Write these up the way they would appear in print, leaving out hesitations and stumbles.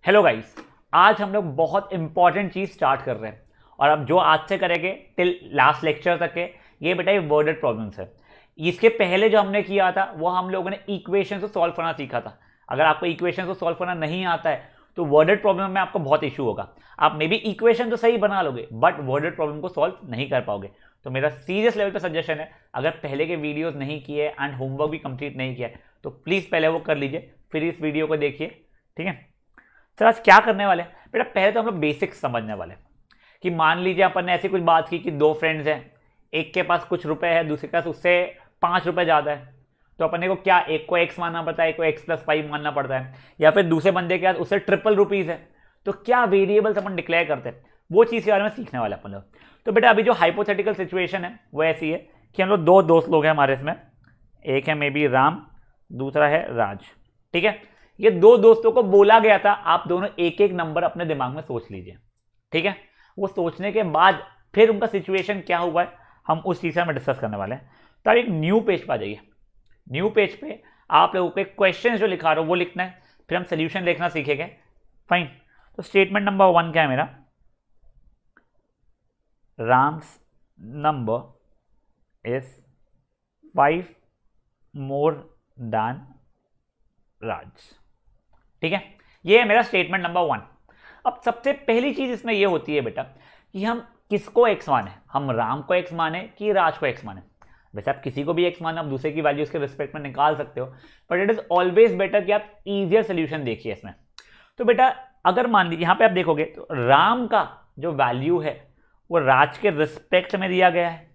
Hello guys, आज हम लोग बहुत इंपॉर्टेंट चीज स्टार्ट कर रहे हैं और अब जो आज से करेंगे टिल लास्ट लेक्चर तक के ये बेटा ये वर्डेड प्रॉब्लम्स है। इसके पहले जो हमने किया था वो हम लोगों ने इक्वेशन को सॉल्व करना सीखा था। अगर आपको इक्वेशन को सॉल्व करना नहीं आता है तो वर्डेड प्रॉब्लम में आपको बहुत इशू होगा। आप मे बी इक्वेशन तो सही बना लोगे बट वर्डेड प्रॉब्लम को सॉल्व नहीं कर पाओगे। तो मेरा सीरियस लेवल पे सजेशन है, अगर पहले के वीडियोस नहीं किए एंड होमवर्क भी कंप्लीट नहीं किया है तो प्लीज पहले वो कर लीजिए, फिर इस वीडियो को देखिए। ठीक है, सर आज क्या करने वाले हैं बेटा, पहले तो हम लोग बेसिक्स समझने वाले हैं कि मान लीजिए अपन ने ऐसी कुछ बात की कि दो फ्रेंड्स हैं, एक के पास कुछ रुपए है, दूसरे के पास उससे 5 रुपए ज़्यादा है, तो अपने को क्या एक को एक्स मानना पड़ता है, एक को x+5 मानना पड़ता है, या फिर दूसरे बंदे के पास उससे ट्रिपल रुपीज़ है तो क्या वेरिएबल्स अपन डिक्लेयर करते हैं, वो चीज़ के बारे में सीखने वाले अपन लोग। तो बेटा अभी जो हाइपोथेटिकल सिचुएशन है वो ऐसी है कि हम लोग दो दोस्त लोग हैं हमारे इसमें, एक है मे बी राम, दूसरा है राज। ठीक है, ये दो दोस्तों को बोला गया था आप दोनों एक एक नंबर अपने दिमाग में सोच लीजिए। ठीक है, वो सोचने के बाद फिर उनका सिचुएशन क्या हुआ है हम उस चीज़ से हम डिस्कस करने वाले हैं। तो आप एक न्यू पेज पर आ जाइए। न्यू पेज पे आप लोगों को क्वेश्चन जो लिखा रहा हूं वो लिखना है, फिर हम सोल्यूशन देखना सीखेंगे। फाइन, तो स्टेटमेंट नंबर 1 क्या है मेरा, Ram's number is 5 more than Raj. ठीक है, ये है मेरा स्टेटमेंट नंबर 1। अब सबसे पहली चीज इसमें ये होती है बेटा कि हम किसको एक्स माने, हम राम को एक्स माने कि राज को एक्स माने। वैसे आप किसी को भी एक्स माने, आप दूसरे की वैल्यू उसके रिस्पेक्ट में निकाल सकते हो, but it is always better कि आप इजियर सोल्यूशन देखिए इसमें। तो बेटा अगर मान लीजिए यहां पे आप देखोगे तो राम का जो वैल्यू है वो राज के रिस्पेक्ट में दिया गया है।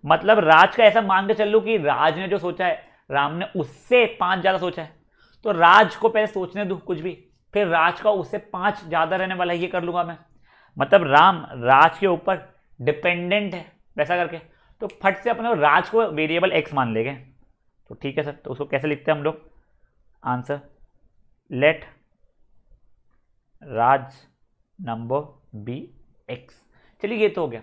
मतलब राज का ऐसा मान के चल लो कि राज ने जो सोचा है राम ने उससे 5 ज्यादा सोचा है, तो राज को पहले सोचने दो कुछ भी, फिर राज का उससे 5 ज्यादा रहने वाला ये कर लूंगा मैं। मतलब राम राज के ऊपर डिपेंडेंट है वैसा करके, तो फट से अपने राज को वेरिएबल एक्स मान लेंगे। तो ठीक है सर, तो उसको कैसे लिखते हैं हम लोग, आंसर लेट राज नंबर बी एक्स। चलिए ये तो हो गया।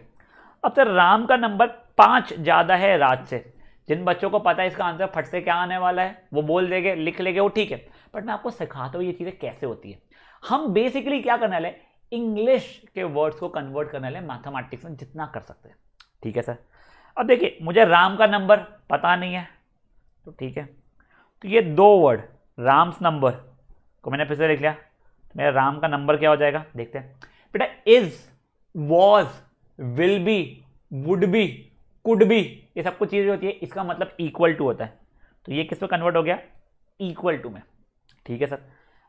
अब सर राम का नंबर 5 ज्यादा है राज से, जिन बच्चों को पता है इसका आंसर फट से क्या आने वाला है वो बोल देंगे, लिख लेंगे, वो ठीक है, बट मैं आपको सिखाता हूँ ये चीजें कैसे होती है। हम बेसिकली क्या करने वाले, इंग्लिश के वर्ड्स को कन्वर्ट करने वाले मैथमेटिक्स में जितना कर सकते हैं। ठीक है सर, अब देखिए मुझे राम का नंबर पता नहीं है, तो ठीक है, तो ये दो वर्ड राम्स नंबर को मैंने फिर से लिख लिया, तो मेरा राम का नंबर क्या हो जाएगा देखते हैं बेटा, is, was, will be, would be, could be, ये सब कुछ चीजें होती है, इसका मतलब इक्वल टू होता है, तो ये किस पे कन्वर्ट हो गया, इक्वल टू में। ठीक है सर,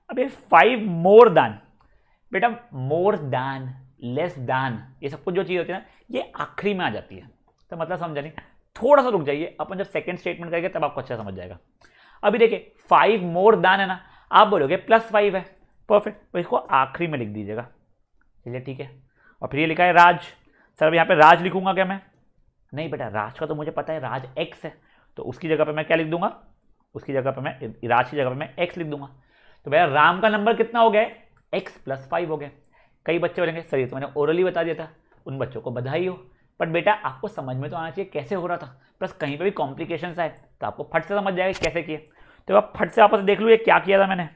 अब ये 5 मोर देन, बेटा मोर देन, लेस देन, ये सब कुछ जो चीज होती है ना ये आखिरी में आ जाती है, तो मतलब समझा नहीं, थोड़ा सा रुक जाइए, अपन जब सेकंड स्टेटमेंट करेंगे तब आपको अच्छा समझ जाएगा। अभी देखिए 5 मोर देन है ना, आप बोलोगे +5 है, परफेक्ट, तो इसको आखिरी में लिख दीजिएगा। चलिए ठीक है, और फिर ये लिखा है राज, सर अब यहाँ पे राज लिखूंगा क्या मैं, नहीं बेटा राज का तो मुझे पता है राज एक्स है, तो उसकी जगह पे मैं क्या लिख दूंगा, उसकी जगह पे मैं राज की जगह पे मैं एक्स लिख दूंगा। तो भैया राम का नंबर कितना हो गया, x+5 हो गया। कई बच्चे बोलेंगे सर ये तो मैंने ओरली बता दिया था, उन बच्चों को बधाई हो, बट बेटा आपको समझ में तो आना चाहिए कैसे हो रहा था, प्लस कहीं पे भी कॉम्प्लिकेशंस आए तो आपको फट से समझ जाएगा कैसे किए। तो आप फट से आपस देख लो ये क्या किया था मैंने,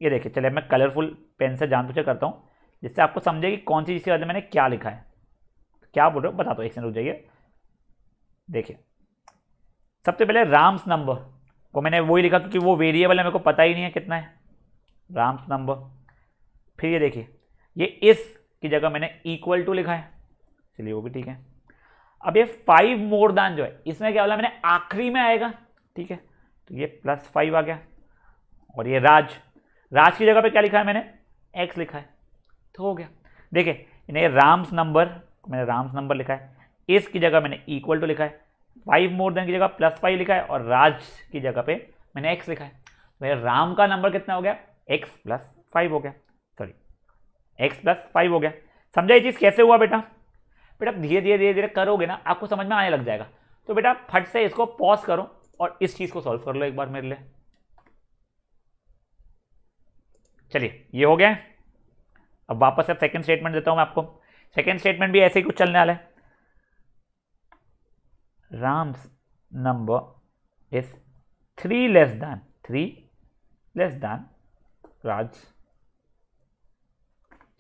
ये देखिए, चलिए मैं कलरफुल पेन से जान पूछे करता हूँ जिससे आपको समझे कि कौन सी चीज़ के बाद मैंने क्या लिखा है। क्या बोल रहे हो बता दो, एक सेकंड रुक जाइए। देखिए सबसे पहले राम्स नंबर को मैंने वही लिखा क्योंकि वो वेरिएबल है, मेरे को पता ही नहीं है कितना है, राम्स नंबर। फिर ये देखिए ये इस की जगह मैंने इक्वल टू लिखा है, चलिए वो भी ठीक है। अब ये 5 मोर देन जो है इसमें क्या बोला मैंने, आखिरी में आएगा। ठीक है, तो ये +5 आ गया, और ये राज, राज की जगह पे क्या लिखा है मैंने, एक्स लिखा है, तो हो गया। देखिए इन्हें राम्स नंबर, मैंने राम्स नंबर लिखा है, इस की जगह मैंने इक्वल टू लिखा है, 5 मोर देन की जगह +5 लिखा है, और राज की जगह पे मैंने x लिखा है। मेरा राम का नंबर कितना हो गया, x+5 हो गया, सॉरी x+5 हो गया। समझा ये चीज कैसे हुआ बेटा, बेटा धीरे धीरे धीरे धीरे करोगे ना आपको समझ में आने लग जाएगा। तो बेटा फट से इसको पॉज करो और इस चीज को सॉल्व कर लो एक बार मेरे लिए। चलिए ये हो गया। अब वापस से सेकंड स्टेटमेंट देता हूं मैं आपको, सेकंड स्टेटमेंट भी ऐसे ही कुछ चलने वाला है, Ram's number is 3 less than Raj.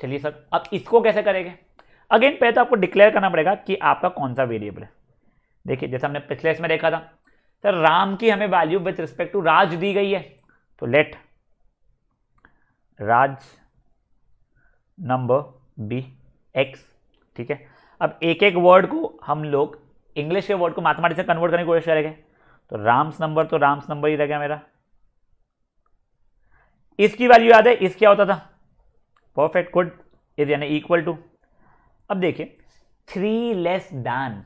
चलिए सर, अब इसको कैसे करेंगे? अगेन पहले तो आपको डिक्लेयर करना पड़ेगा कि आपका कौन सा वेरिएबल है। देखिए जैसे हमने पिछले इसमें देखा था सर, राम की हमें वैल्यू विथ रिस्पेक्ट टू राज दी गई है, तो लेट राज नंबर बी एक्स। ठीक है, अब एक एक वर्ड को हम लोग इंग्लिश के वर्ड को मैथमेटिक्स से कन्वर्ट करने की कोशिश करेंगे। तो राम्स नंबर, तो राम्स नंबर ही रह गया मेरा। इसकी वैल्यू याद है, इस क्या होता था? परफेक्ट, गुड, इज यानी इक्वल टू। अब देखिए 3 लेस दैन,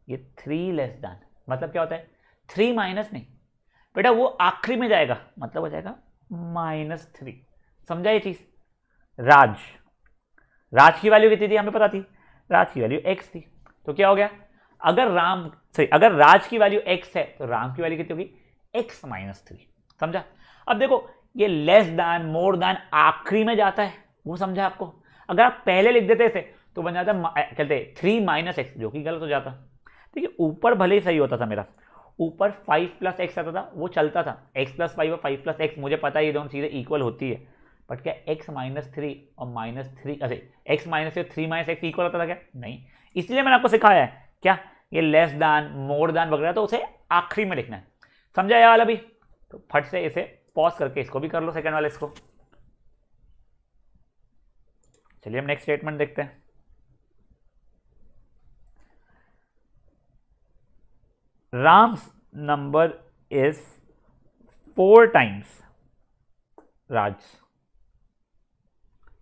ये 3 लेस दैन मतलब क्या होता है? 3 माइनस नहीं बेटा, वो आखिरी में जाएगा, मतलब हो जाएगा -3। समझा ये चीज? राज, राज की वैल्यू कितनी थी हमें पता थी, राज की वैल्यू x थी। तो क्या हो गया, अगर राज की वैल्यू x है तो राम की वैल्यू कितनी होगी? x -3। समझा? अब देखो ये लेस दैन, मोर दैन आखिरी में जाता है, वो समझा आपको? अगर आप पहले लिख देते इसे तो बन जाता कहते 3 - x, जो कि गलत हो जाता। देखिए ऊपर भले ही सही होता था मेरा, ऊपर 5 + x आता था, वो चलता था, x + 5 और 5 + x, मुझे पता है ये दोनों चीजें इक्वल होती है, बट क्या x -3 और -3 अरे x -3 -x इक्वल होता था क्या? नहीं। इसलिए मैंने आपको सिखाया है क्या, ये लेस दैन, मोर दैन वगैरह तो उसे आखिरी में लिखना है। समझा ये वाला भी? तो फट से इसे पॉज करके इसको भी कर लो, सेकंड वाले इसको। चलिए हम नेक्स्ट स्टेटमेंट देखते हैं। राम्स नंबर इज 4 टाइम्स राज।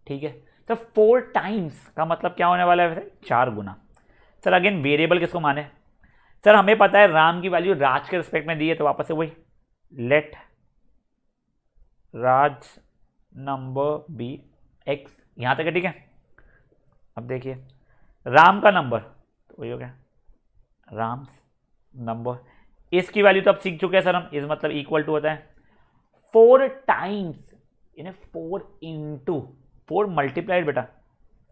ठीक है सर, 4 टाइम्स का मतलब क्या होने वाला है वैसे? 4 गुना। सर अगेन वेरिएबल किसको माने? सर हमें पता है राम की वैल्यू राज के रिस्पेक्ट में दी है, तो वापस से वही लेट राज नंबर बी एक्स, यहां तक है। ठीक है, अब देखिए राम का नंबर, तो वही हो गया राम्स नंबर, इसकी वैल्यू तो अब सीख चुके हैं सर हम, इस मतलब इक्वल टू होता है 4 टाइम्स, यानी 4 इंटू 4 मल्टीप्लाइड बेटा,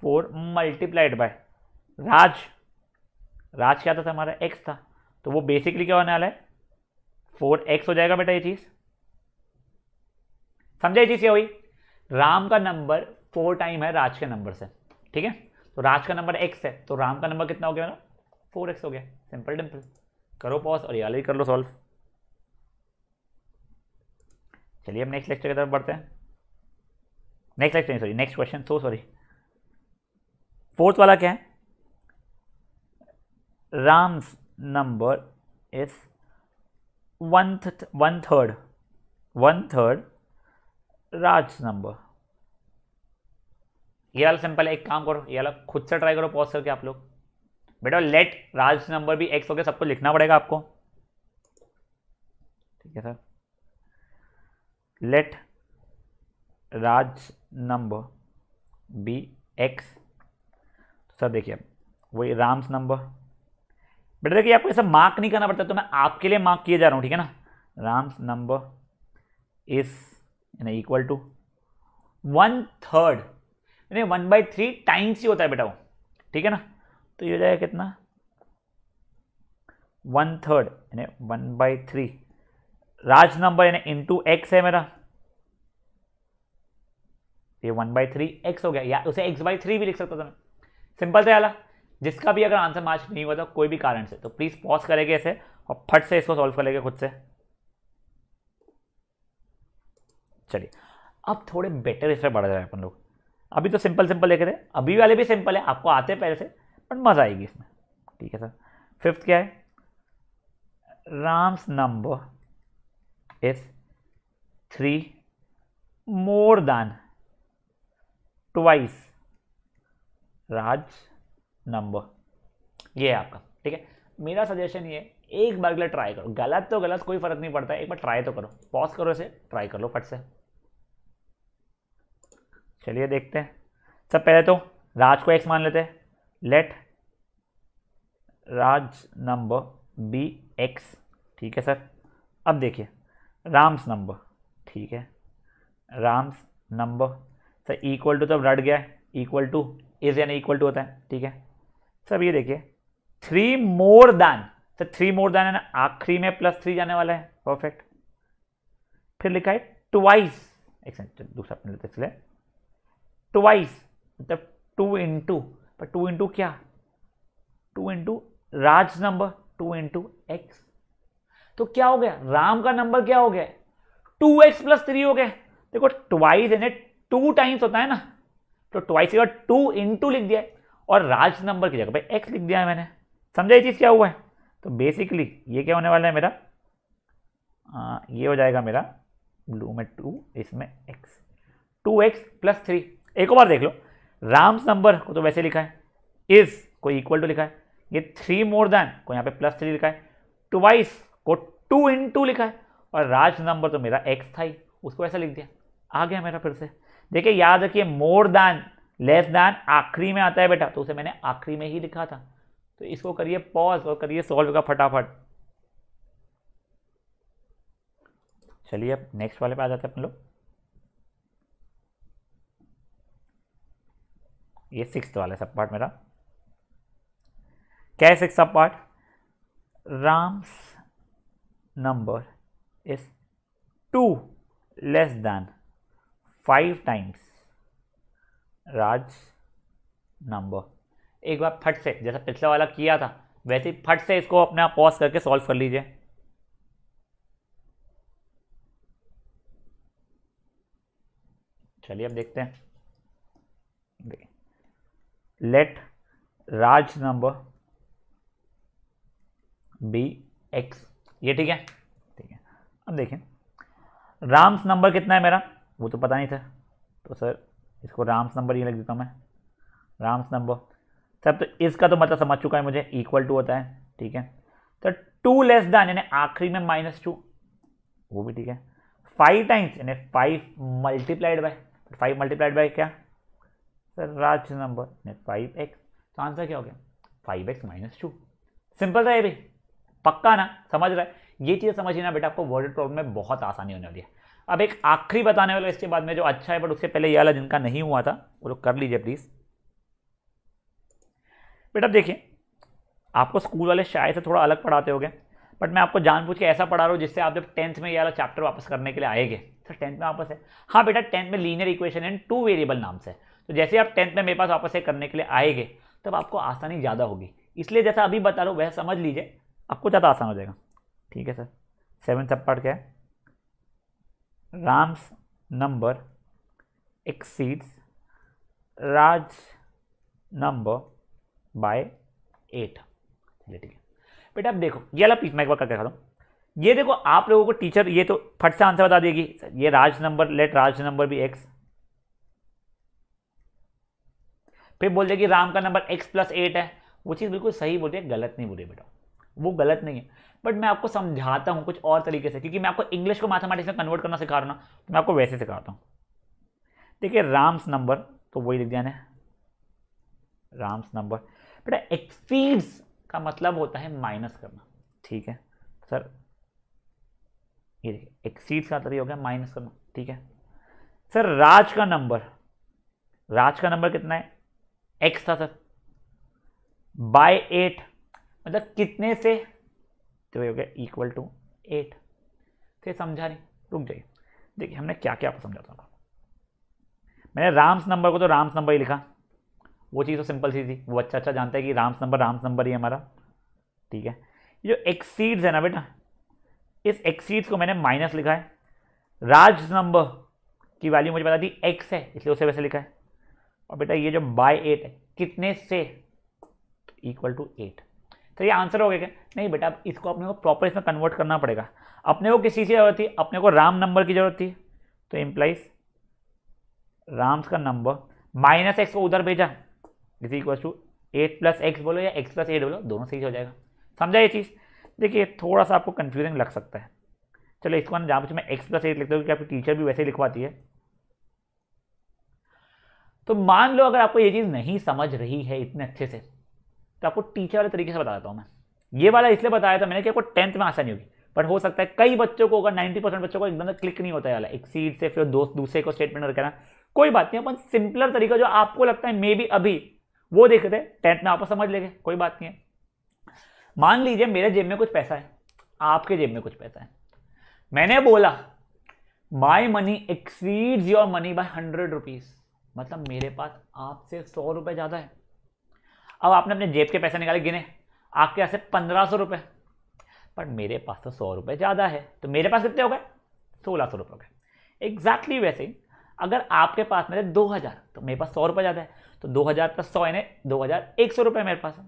4 मल्टीप्लाइड बाय राज। राज क्या था हमारा? x था, तो वो बेसिकली क्या होने वाला है? 4x हो जाएगा बेटा ये चीज। समझा ये चीज क्या हुई? राम का नंबर 4 टाइम है राज के नंबर से। ठीक है, तो राज का नंबर x है, तो राम का नंबर कितना हो गया मेरा? 4x हो गया। सिंपल डिम्पल। करो पॉज और ये कर लो सॉल्व। चलिए अब नेक्स्ट लेक्चर की तरफ बढ़ते हैं। नेक्स्ट लेक्चर नहीं, sorry next question, sorry fourth वाला क्या है? Ram's number is 1/3 Raj number. ये वाला सिंपल है, एक काम करो ये वाला खुद से ट्राई करो पॉज करके आप लोग। बेटा लेट राज नंबर भी x हो गया, सबको लिखना पड़ेगा आपको। ठीक है सर, लेट राज नंबर बी x। सर देखिए वही राम्स नंबर, बेटा देखिए आपको ऐसा मार्क नहीं करना पड़ता, तो मैं आपके लिए मार्क किए जा रहा हूं। ठीक है ना, राम्स नंबर इज इक्वल टू 1/3, यानी 1/3 टाइम्स ही होता है बेटा वो। ठीक है ना, तो ये हो जाएगा कितना? 1/3 यानी 1/3 राज नंबर यानी इंटू एक्स है मेरा, ये 1/3 x हो गया, या उसे x/3 भी लिख सकता था मैं। सिंपल था याला। जिसका भी अगर आंसर मैच नहीं हुआ था कोई भी कारण से, तो प्लीज पॉज करेंगे इसे और फट से इसको सॉल्व कर लेंगे खुद से। चलिए अब थोड़े बेटर इसमें बढ़ जाए अपन लोग। अभी तो सिंपल सिंपल देखे थे, अभी वाले भी सिंपल है, आपको आते हैं पहले से, पर मजा आएगी इसमें। ठीक है सर, फिफ्थ क्या है? Ram's number is 3 more then twice Raj number. ये है आपका। ठीक है, मेरा सजेशन ये एक बार के लिए ट्राई करो, गलत तो गलत कोई फर्क नहीं पड़ता है, एक बार ट्राई तो करो, पॉज करो इसे, ट्राई कर लो फट से। चलिए देखते हैं। सब पहले तो राज को x मान लेते हैं, लेट राज नंबर बी x। ठीक है सर, अब देखिए राम्स नंबर। ठीक है, Ram's number sir equal to तब रट गया है, इक्वल टू इज यानी इक्वल टू होता है। ठीक है सर, ये देखिए 3 more than, sir 3 more than है ना, आखिरी में +3 जाने वाला है। परफेक्ट, फिर लिखा है ट्वाइस, एक सेकंड दूसरा अपने लेते इसलिए ट्वाइस मतलब 2 इंटू, पर 2 इंटू क्या, 2 इंटू राज नंबर, 2 इंटू एक्स। तो क्या हो गया, राम का नंबर क्या हो गया, 2x प्लस 3 हो गया। देखो ट्वाइस यानी 2 टाइम्स होता है ना, तो ट्वाइस का 2 इंटू लिख दिया है, और राज नंबर की जगह पे x लिख दिया है मैंने। समझा ये चीज क्या हुआ है। तो बेसिकली ये क्या होने वाला है मेरा, ये हो जाएगा मेरा ब्लू में 2, इसमें x, 2x प्लस 3। एक और बार देख लो, राम्स नंबर को तो वैसे लिखा है, इज को इक्वल टू लिखा है, ये 3 मोर देन को यहाँ पे प्लस 3 लिखा है, ट्वाइस को 2 इंटू लिखा है, और राज नंबर तो मेरा x था ही, उसको ऐसा लिख दिया, आ गया मेरा फिर से। देखिए याद रखिए, मोर देन लेस देन आखिरी में आता है बेटा, तो उसे मैंने आखिरी में ही लिखा था। तो इसको करिए पॉज और करिए सॉल्व का फटाफट। चलिए अब नेक्स्ट वाले पे आ जाते हैं अपन लोग। ये 6th वाला सब पार्ट मेरा क्या है, 6th सब part, Ram's number is 2 less than 5 times Raj number. एक बार फट से जैसा पिछला वाला किया था वैसे ही फट से इसको अपने आप पॉज करके सॉल्व कर लीजिए। चलिए अब देखते हैं, लेट राज नंबर बी एक्स, ये ठीक है, ठीक है। अब देखें राम्स नंबर कितना है मेरा, वो तो पता नहीं था, तो सर इसको राम्स नंबर ये लिख देता हूँ मैं, राम्स नंबर सब। तो इसका तो मतलब समझ चुका है मुझे, इक्वल टू होता है, ठीक है। तो 2 लेस देन यानी आखिरी में -2, वो भी ठीक है। 5 टाइम्स यानी 5 मल्टीप्लाइड बाय, 5 मल्टीप्लाइड बाय क्या सर, राज नंबर 5x। तो आंसर क्या हो गया, 5x -2। सिंपल था ये भी, पक्का ना, समझ रहा है। ये चीज़ समझिए ना बेटा, आपको वर्ड प्रॉब्लम में बहुत आसानी होने वाली है। अब एक आखिरी बताने वाला इसके बाद में जो अच्छा है, बट उससे पहले ये वाला जिनका नहीं हुआ था वो लोग कर लीजिए प्लीज। बेटा देखिए, आपको स्कूल वाले शायद से थोड़ा अलग पढ़ाते होंगे, बट मैं आपको जानबूझ के ऐसा पढ़ा रहा हूँ जिससे आप जब 10th में ये वाला चैप्टर वापस करने के लिए आएंगे, सर 10th में वापस है, हाँ बेटा 10th में लीनियर इक्वेशन एंड 2 वेरिएबल नाम से, तो जैसे आप 10th में मेरे पास वापस से करने के लिए आएंगे तब आपको आसानी ज़्यादा होगी, इसलिए जैसा अभी बता रहा हूँ वह समझ लीजिए, आपको ज़्यादा आसान हो जाएगा। ठीक है सर, 7th सब पार्ट क्या है, Ram's number exceeds Raj number by 8। चलिए ठीक है बेटा, अब देखो ये वाला पीस मैं एक बार करके दिखाता हूँ। ये देखो आप लोगों को टीचर ये तो फट से आंसर बता देगी, ये राज नंबर, लेट राज नंबर भी x, फिर बोल देगी राम का नंबर x प्लस 8 है। वो चीज़ बिल्कुल सही बोल रही है, गलत नहीं बोल रही बेटा, वो गलत नहीं है, बट मैं आपको समझाता हूँ कुछ और तरीके से, क्योंकि मैं आपको इंग्लिश को मैथमेटिक्स में कन्वर्ट करना सिखा रहा हूँ ना, तो मैं आपको वैसे सिखाता हूँ। देखिए राम्स नंबर तो वही लिख दिया है, राम्स नंबर बेटा एक्सीड्स का मतलब होता है माइनस करना, ठीक है सर, ये देखिए एक्सीड्स का मतलब हो गया माइनस करना, ठीक है सर। राज का नंबर कितना है, x था सर, बाय 8 मतलब कितने से, तो ये हो गया इक्वल टू 8। फिर समझा नहीं, रुक जाइए, देखिए हमने क्या क्या आपको समझाता था। मैंने राम्स नंबर को तो राम्स नंबर ही लिखा, वो चीज़ तो सिंपल सी थी, वो अच्छा जानता है कि राम्स नंबर ही हमारा, ठीक है। ये जो एक्सीड्स है ना बेटा, इस एक्सीड्स को मैंने माइनस लिखा है, राज नंबर की वैल्यू मुझे पता थी x है इसलिए उसे वैसे लिखा है, और बेटा ये जो बाय 8 है कितने से, इक्वल टू 8। तो ये आंसर हो गया क्या, नहीं बेटा अब इसको अपने को प्रॉपर इसमें कन्वर्ट करना पड़ेगा। अपने को किस चीज़ की जरूरत थी, अपने को राम नंबर की जरूरत थी, तो इम्प्लाइज राम्स का नंबर -x को उधर भेजा, is equal to 8 plus x बोलो या x प्लस 8 बोलो, दोनों सही हो जाएगा। समझा ये चीज़। देखिए थोड़ा सा आपको कंफ्यूजिंग लग सकता है, चलो इसको ना जहाँ पर मैं x प्लस 8 लिखता हूँ, क्योंकि आपकी टीचर भी वैसे ही लिखवाती है। तो मान लो अगर आपको ये चीज़ नहीं समझ रही है इतने अच्छे से, तो आपको टीचर वाले तरीके से बताता हूँ मैं। ये वाला इसलिए बताया था मैंने कि आपको 10th में आसानी होगी, बट हो सकता है कई बच्चों को, अगर 90% बच्चों को एकदम क्लिक नहीं होता है वाला एक्सीड से फिर दूसरे को स्टेटमेंट रखना, कोई बात नहीं, अपन सिंपलर तरीका जो आपको लगता है मे बी अभी वो देखते हैं 10th में आप समझ लेंगे, कोई बात नहीं है। मान लीजिए मेरे जेब में कुछ पैसा है, आपके जेब में कुछ पैसा है, मैंने बोला my money exceeds your money by 100 rupees, मतलब मेरे पास आपसे 100 रुपये ज़्यादा है। अब आपने अपने जेब के पैसे निकाले, गिने, आपके यहाँ से 1500 रुपये, पर मेरे पास तो 100 रुपये ज़्यादा है, तो मेरे पास कितने हो गए? 1600 रुपये हो गए। एग्जैक्टली वैसे ही अगर आपके पास मेरे 2000, तो मेरे पास 100 रुपये ज़्यादा है, तो 2000 प्लस 100 यानी 2100 रुपये मेरे पास है।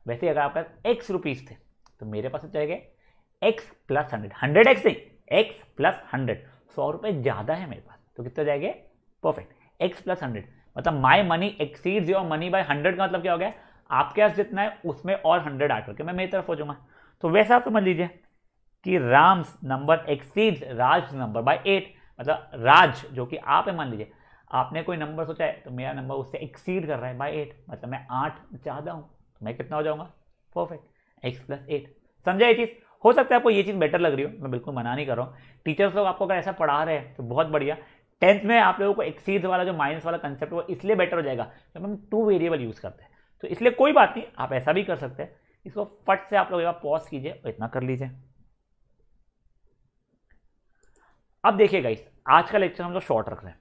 वैसे ही अगर आपके पास x रुपीज़ थे, तो मेरे पास जाएंगे x प्लस 100, 100x नहीं, x प्लस 100, 100 रुपये ज़्यादा है मेरे पास, तो कितने जाएंगे? परफेक्ट, x प्लस 100, मतलब my money exceeds your money by 100 का मतलब क्या हो गया? आपके पास जितना है उसमें और 100 ऐड करके मैं मेरी तरफ हो जाऊंगा। तो वैसे आप समझ लीजिए कि Ram's number exceeds Raj number by 8, मतलब राज जो कि आप है, मान लीजिए आपने कोई नंबर सोचा है, तो मेरा नंबर उससे एक्सीड कर रहा है बाय 8, मतलब मैं 8 ज़्यादा हूँ, तो मैं कितना हो जाऊंगा? Perfect, x plus 8। समझा ये चीज़? हो सकता है आपको ये चीज़ बेटर लग रही हो, मैं बिल्कुल मना नहीं कर रहा हूँ। टीचर्स लोग आपको अगर ऐसा पढ़ा रहे हैं तो बहुत बढ़िया। 10th में आप लोगों को एक्सीड वाला जो माइनस वाला कंसेप्ट वो इसलिए बेटर हो जाएगा जब हम 2 वेरिएबल यूज़ करते हैं, तो इसलिए कोई बात नहीं, आप ऐसा भी कर सकते हैं। इसको फट से आप लोग एक बार पॉज कीजिए और इतना कर लीजिए। अब देखिएगा, इस आज का लेक्चर हम लोग शॉर्ट रख रहे हैं।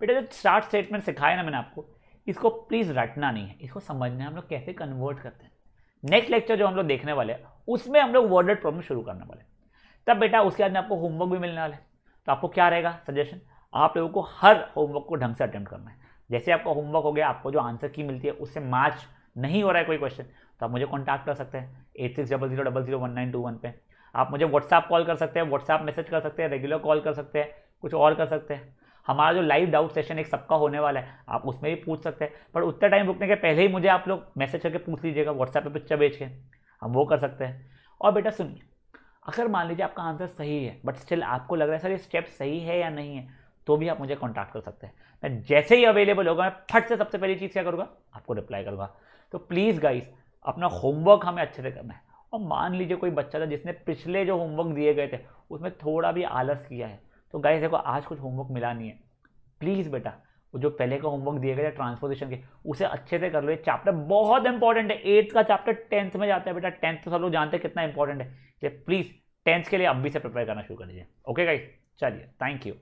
बेटा जो स्टार्ट स्टेटमेंट सिखाया ना मैंने आपको, इसको प्लीज़ रटना नहीं है, इसको समझना है हम लोग कैसे कन्वर्ट करते हैं। नेक्स्ट लेक्चर जो हम लोग देखने वाले हैं उसमें हम लोग वर्डेड प्रॉब्लम शुरू करने वाले हैं। तब बेटा उसके बाद में आपको होमवर्क भी मिलने वाला है, तो आपको क्या रहेगा सजेशन? आप लोगों को हर होमवर्क को ढंग से अटेम्प्ट करना है। जैसे आपका होमवर्क हो गया, आपको जो आंसर की मिलती है उससे मैच नहीं हो रहा है कोई क्वेश्चन, तो आप मुझे कॉन्टैक्ट कर सकते हैं 8600001921 पे। आप मुझे व्हाट्सएप कॉल कर सकते हैं, व्हाट्सएप मैसेज कर सकते हैं, रेगुलर कॉल कर सकते हैं, कुछ और कर सकते हैं। हमारा जो लाइव डाउट सेशन एक सबका होने वाला है, आप उसमें भी पूछ सकते हैं, पर उतना टाइम रुकने के पहले ही मुझे आप लोग मैसेज करके पूछ लीजिएगा व्हाट्सएप पे पिक्चर भेज के, हम वो कर सकते हैं। और बेटा सुनिए, अगर मान लीजिए आपका आंसर सही है बट स्टिल आपको लग रहा है सर ये स्टेप सही है या नहीं है, तो भी आप मुझे कॉन्टैक्ट कर सकते हैं। मैं जैसे ही अवेलेबल होगा मैं फट से सबसे पहली चीज़ क्या करूँगा? आपको रिप्लाई करूँगा। तो प्लीज़ गाइस, अपना होमवर्क हमें अच्छे से करना है। और मान लीजिए कोई बच्चा था जिसने पिछले जो होमवर्क दिए गए थे उसमें थोड़ा भी आलस किया है, तो गाइस देखो आज कुछ होमवर्क मिला नहीं है, प्लीज़ बेटा वो जो पहले का होमवर्क दिए गए थे ट्रांसपोजिशन के, उसे अच्छे से कर लो। ये चैप्टर बहुत इंपॉर्टेंट है, 8th का चैप्टर 10th में जाता है बेटा। 10th तो सब लोग जानते हैं कितना इंपॉर्टेंट है, इसलिए प्लीज़ 10th के लिए अभी से प्रिपेयर करना शुरू कर दीजिए। ओके गाइस, चलिए, थैंक यू।